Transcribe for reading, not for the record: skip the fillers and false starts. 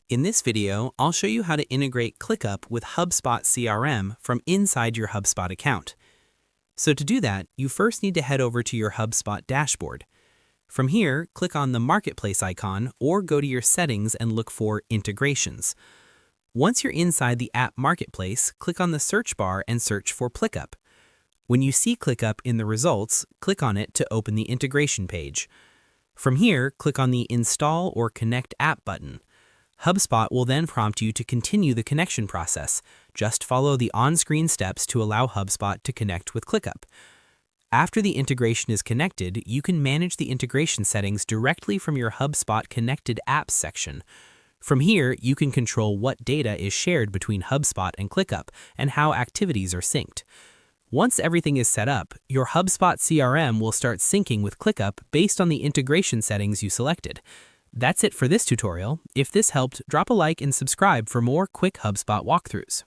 In this video, I'll show you how to integrate Clickup with HubSpot CRM from inside your HubSpot account. So to do that, you first need to head over to your HubSpot dashboard. From here, click on the Marketplace icon or go to your settings and look for Integrations. Once you're inside the app Marketplace, click on the search bar and search for Clickup. When you see Clickup in the results, click on it to open the integration page. From here, click on the Install or Connect App button. HubSpot will then prompt you to continue the connection process. Just follow the on-screen steps to allow HubSpot to connect with Clickup. After the integration is connected, you can manage the integration settings directly from your HubSpot Connected Apps section. From here, you can control what data is shared between HubSpot and Clickup and how activities are synced. Once everything is set up, your HubSpot CRM will start syncing with Clickup based on the integration settings you selected. That's it for this tutorial. If this helped, drop a like and subscribe for more quick HubSpot walkthroughs.